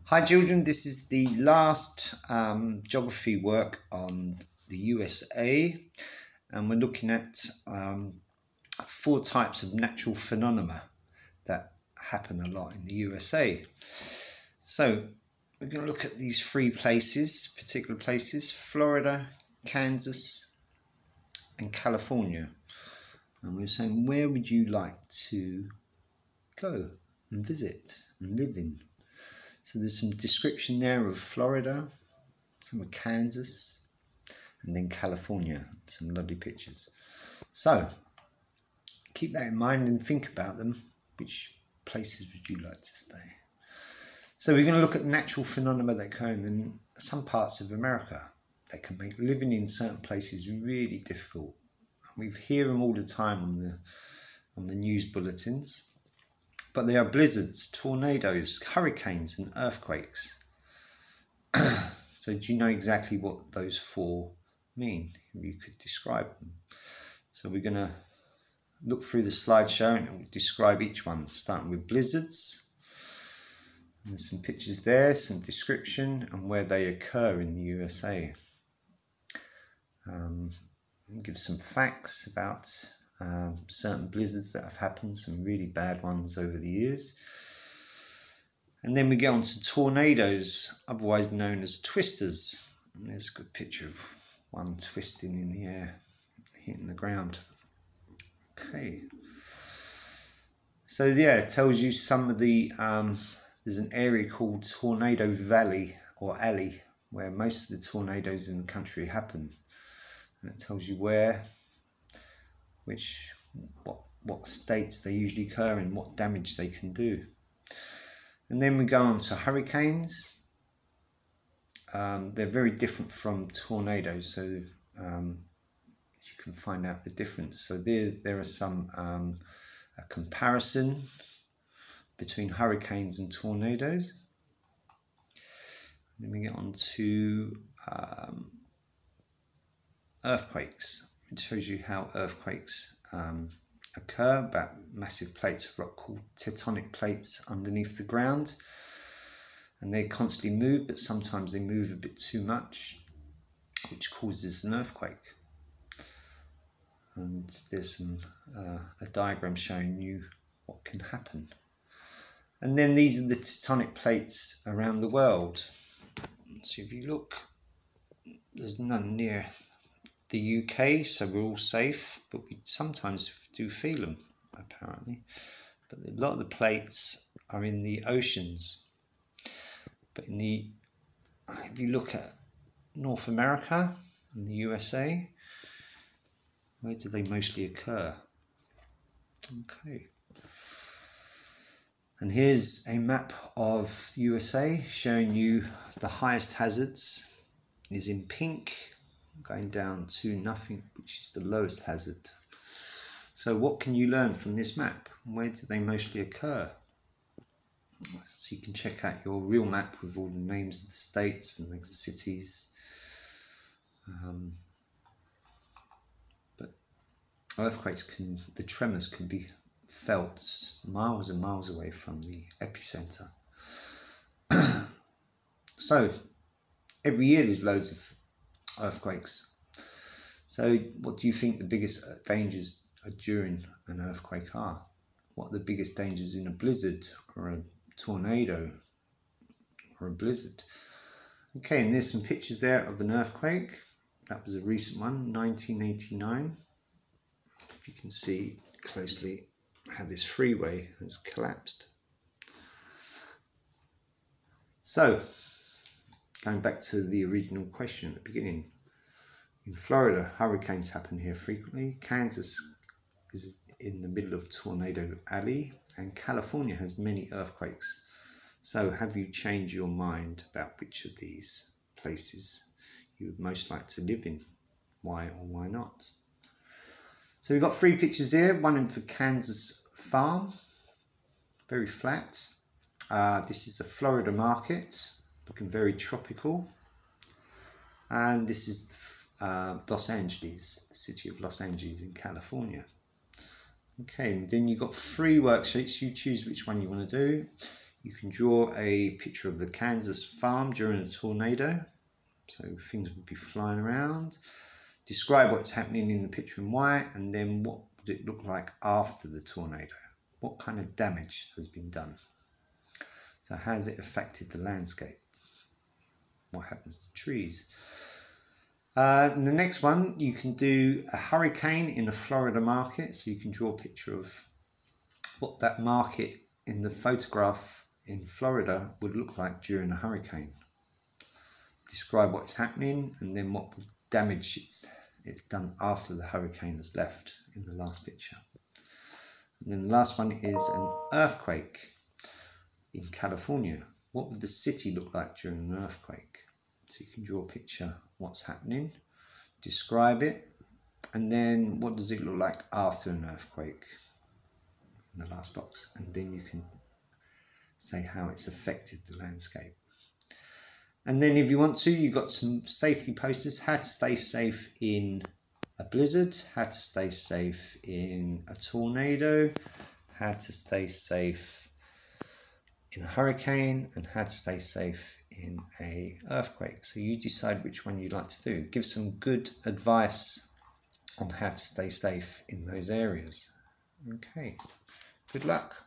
Hi children, this is the last geography work on the USA, and we're looking at 4 types of natural phenomena that happen a lot in the USA. So we're going to look at these 3 places, particular places: Florida, Kansas and California. And we're saying, where would you like to go and visit and live in? So there's some description there of Florida, some of Kansas, and then California. Some lovely pictures. So keep that in mind and think about them. Which places would you like to stay? So we're going to look at natural phenomena that occur in some parts of America that can make living in certain places really difficult. We hear them all the time on the news bulletins. But they are blizzards, tornadoes, hurricanes and earthquakes. So do you know exactly what those 4 mean? You could describe them. So we're going to look through the slideshow and we'll describe each one, starting with blizzards. And there's some pictures there, some description and where they occur in the USA. Give some facts about certain blizzards that have happened, some really bad ones over the years. And then we get on to tornadoes, otherwise known as twisters. And there's a good picture of one twisting in the air, hitting the ground. Okay. So yeah, it tells you some of the, there's an area called Tornado Valley or Alley, where most of the tornadoes in the country happen. And it tells you where, what states they usually occur and what damage they can do. And then we go on to hurricanes. They're very different from tornadoes, so you can find out the difference. So there are some a comparison between hurricanes and tornadoes. Then we get on to earthquakes. It shows you how earthquakes occur, about massive plates of rock called tectonic plates underneath the ground, and they constantly move, but sometimes they move a bit too much, which causes an earthquake. And there's a diagram showing you what can happen. And then these are the tectonic plates around the world. So if you look, there's none near the UK, so we're all safe, but we sometimes do feel them, apparently. But a lot of the plates are in the oceans. But if you look at North America and the USA, where do they mostly occur? Okay. And here's a map of the USA showing you the highest hazards is in pink, going down to nothing, which is the lowest hazard. So what can you learn from this map? Where do they mostly occur? So you can check out your real map with all the names of the states and the cities. But earthquakes the tremors can be felt miles and miles away from the epicenter. So every year there's loads of earthquakes. So what do you think the biggest dangers during an earthquake are? What are the biggest dangers in a blizzard or a tornado or a blizzard? Okay, and there's some pictures there of an earthquake. That was a recent one, 1989. If you can see closely how this freeway has collapsed. So, going back to the original question at the beginning, in Florida, hurricanes happen here frequently. Kansas is in the middle of Tornado Alley, and California has many earthquakes. So have you changed your mind about which of these places you would most like to live in? Why or why not? So we've got 3 pictures here, one in for Kansas farm, very flat. This is the Florida market, looking very tropical. And this is Los Angeles, the city of Los Angeles in California. Okay, and then you've got 3 worksheets. You choose which one you want to do. You can draw a picture of the Kansas farm during a tornado. So things would be flying around. Describe what's happening in the picture in white, and then what would it look like after the tornado? What kind of damage has been done? So how has it affected the landscape? What happens to trees? The next one, you can do a hurricane in a Florida market. So you can draw a picture of what that market in the photograph in Florida would look like during a hurricane. Describe what's happening, and then what damage it's done after the hurricane has left in the last picture. And then the last one is an earthquake in California. What would the city look like during an earthquake? So you can draw a picture of what's happening, describe it, and then what does it look like after an earthquake in the last box. And then you can say how it's affected the landscape. And then if you want to, you've got some safety posters: how to stay safe in a blizzard, how to stay safe in a tornado, how to stay safe in a hurricane, and how to stay safe in an earthquake. So you decide which one you'd like to do. Give some good advice on how to stay safe in those areas. Okay, good luck.